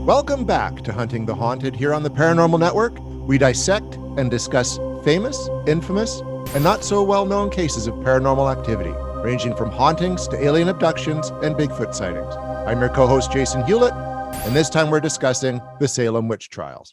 Welcome back to Hunting the Haunted here on the Paranormal Network. We dissect and discuss famous, infamous, and not so well-known cases of paranormal activity, ranging from hauntings to alien abductions and Bigfoot sightings. I'm your co-host Jason Hewlett, and this time we're discussing the Salem witch trials.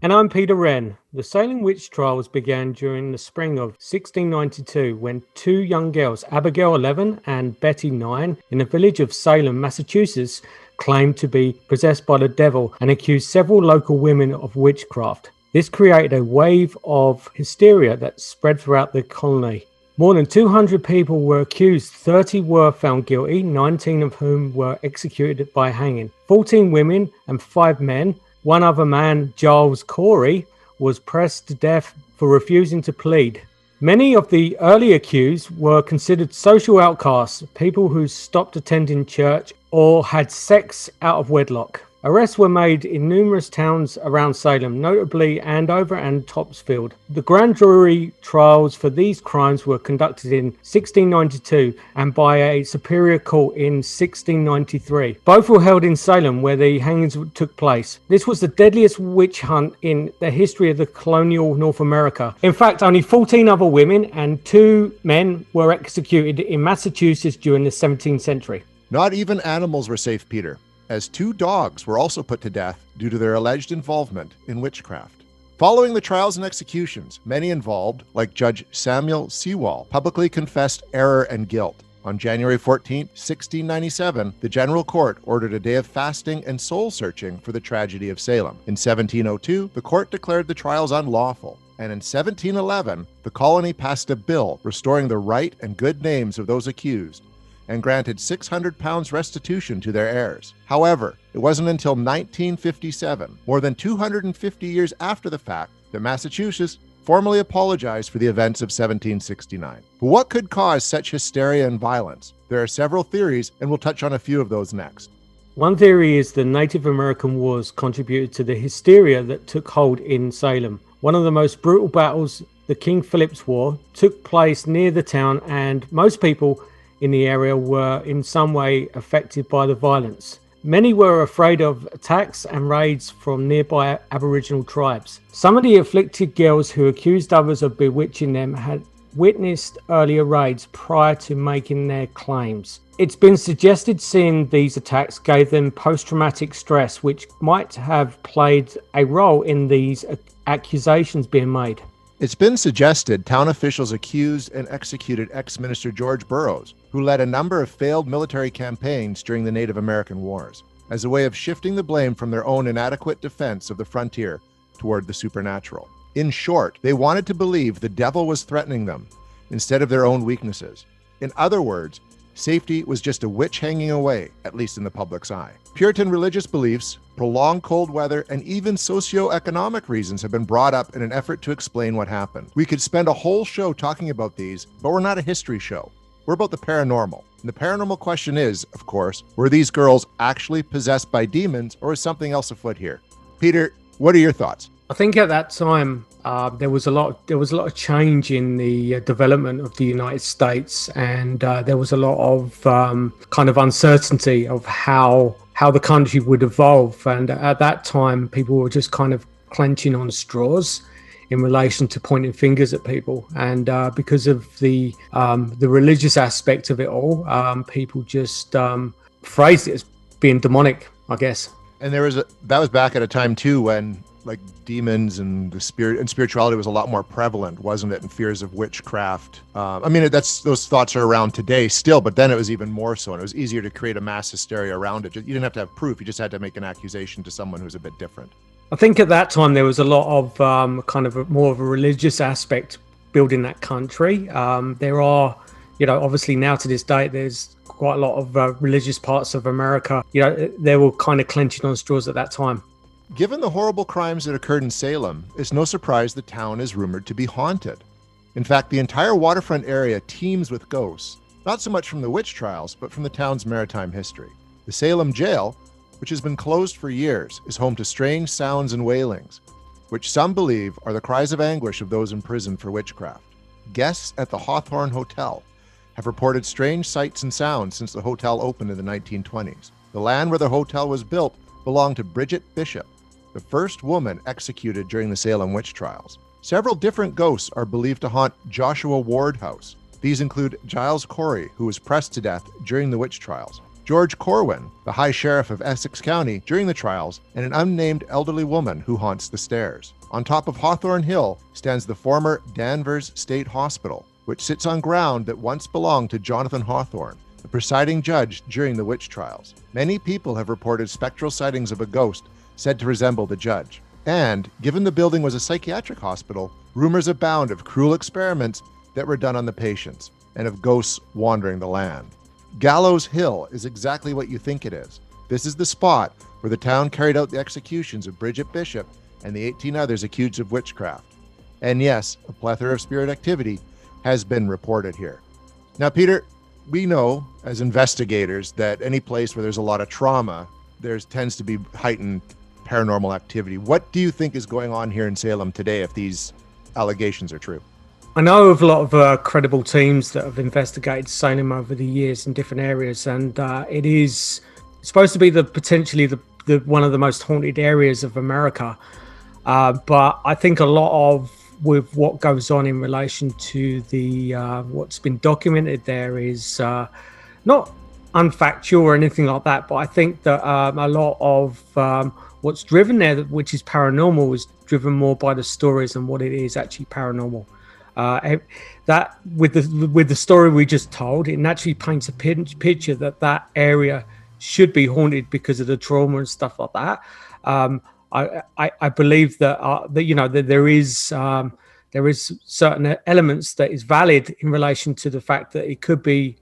And I'm Peter Renn. The Salem witch trials began during the spring of 1692 when two young girls, Abigail 11 and Betty 9, in the village of Salem, Massachusetts, claimed to be possessed by the devil and accused several local women of witchcraft. This created a wave of hysteria that spread throughout the colony. More than 200 people were accused, 30 were found guilty, 19 of whom were executed by hanging. 14 women and 5 men. One other man, Giles Corey, was pressed to death for refusing to plead. Many of the early accused were considered social outcasts, people who stopped attending church or had sex out of wedlock. Arrests were made in numerous towns around Salem, notably Andover and Topsfield. The grand jury trials for these crimes were conducted in 1692 and by a superior court in 1693. Both were held in Salem, where the hangings took place. This was the deadliest witch hunt in the history of the colonial North America. In fact, only 14 other women and 2 men were executed in Massachusetts during the 17th century. Not even animals were safe, Peter, as 2 dogs were also put to death due to their alleged involvement in witchcraft. Following the trials and executions, many involved, like Judge Samuel Sewall, publicly confessed error and guilt. On January 14, 1697, the General Court ordered a day of fasting and soul-searching for the tragedy of Salem. In 1702, the court declared the trials unlawful, and in 1711, the colony passed a bill restoring the right and good names of those accused, and granted £600 restitution to their heirs. However, it wasn't until 1957, more than 250 years after the fact, that Massachusetts formally apologized for the events of 1769. But what could cause such hysteria and violence? There are several theories, and we'll touch on a few of those next. One theory is the Native American Wars contributed to the hysteria that took hold in Salem. One of the most brutal battles, the King Philip's War, took place near the town, and most people in the area were in some way affected by the violence. Many were afraid of attacks and raids from nearby Aboriginal tribes. Some of the afflicted girls who accused others of bewitching them had witnessed earlier raids prior to making their claims. It's been suggested seeing these attacks gave them post-traumatic stress, which might have played a role in these accusations being made. It's been suggested town officials accused and executed ex-minister George Burroughs, who led a number of failed military campaigns during the Native American Wars, as a way of shifting the blame from their own inadequate defense of the frontier toward the supernatural. In short, they wanted to believe the devil was threatening them instead of their own weaknesses. In other words, safety was just a witch hanging away, at least in the public's eye. Puritan religious beliefs, prolonged cold weather, and even socioeconomic reasons have been brought up in an effort to explain what happened. We could spend a whole show talking about these, but we're not a history show. We're about the paranormal. And the paranormal question is, of course, were these girls actually possessed by demons, or is something else afoot here? Peter, what are your thoughts? I think at that time there was a lot of change in the development of the United States, and there was a lot of kind of uncertainty of how the country would evolve. And at that time, people were just kind of clenching on straws in relation to pointing fingers at people. And because of the religious aspect of it all, people just phrased it as being demonic, I guess. And that was back at a time too when like demons and the spirit and spirituality was a lot more prevalent, wasn't it? And fears of witchcraft. I mean, those thoughts are around today still, but then it was even more so, and it was easier to create a mass hysteria around it. You didn't have to have proof; you just had to make an accusation to someone who's a bit different. I think at that time there was a lot of kind of more of a religious aspect building that country. There are, obviously now to this date, there's quite a lot of religious parts of America. They were kind of clenching on straws at that time. Given the horrible crimes that occurred in Salem, it's no surprise the town is rumored to be haunted. In fact, the entire waterfront area teems with ghosts, not so much from the witch trials, but from the town's maritime history. The Salem jail, which has been closed for years, is home to strange sounds and wailings, which some believe are the cries of anguish of those imprisoned for witchcraft. guests at the Hawthorne Hotel have reported strange sights and sounds since the hotel opened in the 1920s. The land where the hotel was built belonged to Bridget Bishop, the first woman executed during the Salem witch trials. Several different ghosts are believed to haunt Joshua Ward House. These include Giles Corey, who was pressed to death during the witch trials, George Corwin, the High Sheriff of Essex County during the trials, and an unnamed elderly woman who haunts the stairs. On top of Hawthorne Hill stands the former Danvers State Hospital, which sits on ground that once belonged to Jonathan Hawthorne, the presiding judge during the witch trials. Many people have reported spectral sightings of a ghost said to resemble the judge. And, given the building was a psychiatric hospital, rumors abound of cruel experiments that were done on the patients, and of ghosts wandering the land. Gallows Hill is exactly what you think it is. This is the spot where the town carried out the executions of Bridget Bishop and the 18 others accused of witchcraft. And yes, a plethora of spirit activity has been reported here. Now, Peter, we know as investigators that any place where there's a lot of trauma, there tends to be heightened paranormal activity. What do you think is going on here in Salem today if these allegations are true? I know of a lot of credible teams that have investigated Salem over the years in different areas, and it is supposed to be potentially the one of the most haunted areas of America. But I think a lot of with what goes on in relation to the what's been documented there is not unfactual or anything like that, but I think that a lot of what's driven there, which is paranormal, is driven more by the stories and what it is actually paranormal. That with the story we just told, it naturally paints a picture that area should be haunted because of the trauma and stuff like that. I believe that that there is certain elements that is valid in relation to the fact that it could be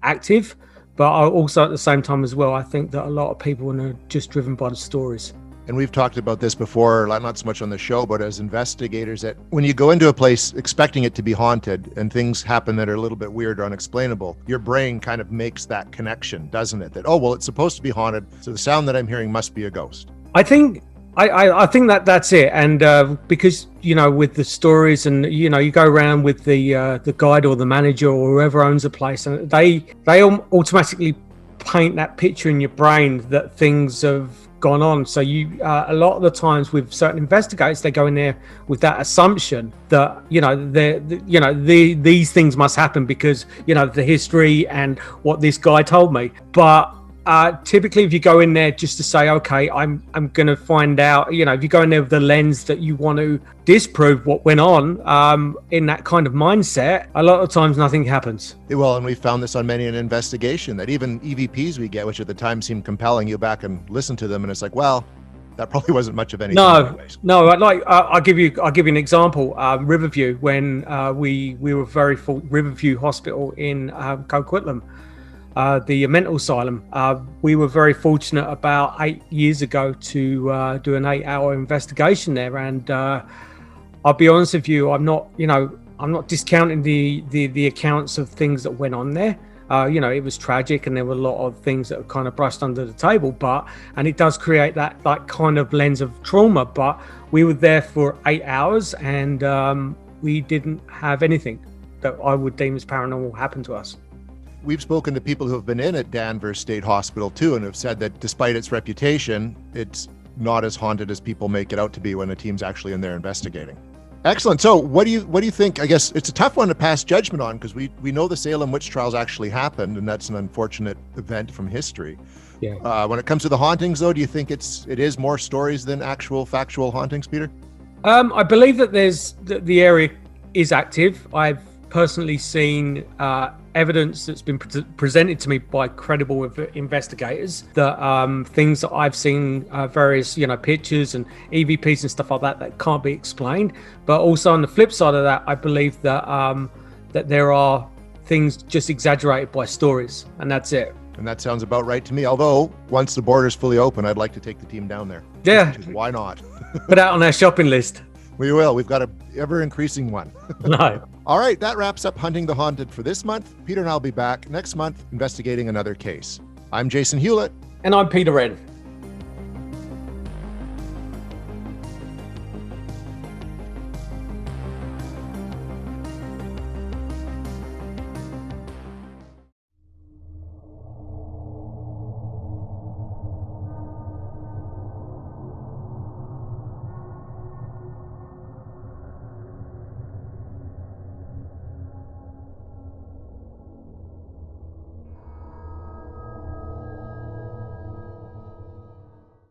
active, but also at the same time as well, I think that a lot of people are just driven by the stories. And we've talked about this before, not so much on the show, but as investigators, that when you go into a place expecting it to be haunted and things happen that are a little bit weird or unexplainable, your brain kind of makes that connection, doesn't it? That, oh, well, it's supposed to be haunted, so the sound that I'm hearing must be a ghost. I think that's it, and because with the stories, and you go around with the guide or the manager or whoever owns a place, and they automatically paint that picture in your brain that things have gone on. So you a lot of the times with certain investigators, they go in there with that assumption that these things must happen because the history and what this guy told me, but typically if you go in there just to say, okay, I'm going to find out, if you go in there with the lens that you want to disprove what went on, in that kind of mindset, a lot of times nothing happens. Well, and we found this on many an investigation, that even EVPs we get, which at the time seemed compelling, you back and listen to them and it's like, well, that probably wasn't much of anything. No. I'll give you an example. Riverview, when we were very full, Riverview Hospital in Coquitlam, the mental asylum. We were very fortunate about 8 years ago to do an 8-hour investigation there, and I'll be honest with you, I'm not discounting the accounts of things that went on there. It was tragic, and there were a lot of things that were kind of brushed under the table, and it does create that kind of lens of trauma. But we were there for 8 hours, and we didn't have anything that I would deem as paranormal happen to us. We've spoken to people who have been in at Danvers State Hospital too, and have said that despite its reputation, it's not as haunted as people make it out to be when the team's actually in there investigating. Excellent. So what do you think? I guess it's a tough one to pass judgment on, because we know the Salem witch trials actually happened, and that's an unfortunate event from history. Yeah. When it comes to the hauntings, though, do you think it is more stories than actual factual hauntings, Peter? I believe that the area is active. I've personally seen evidence that's been presented to me by credible investigators, that things that I've seen, various pictures and EVPs and stuff like that can't be explained. But also on the flip side of that, I believe that that there are things just exaggerated by stories, and that's it. And that sounds about right to me. Although once the border's fully open, I'd like to take the team down there. Yeah, why not? Put out on our shopping list. We will. We've got a ever-increasing one. No. All right, that wraps up Hunting the Haunted for this month. Peter and I'll be back next month investigating another case. I'm Jason Hewlett. And I'm Peter Renn.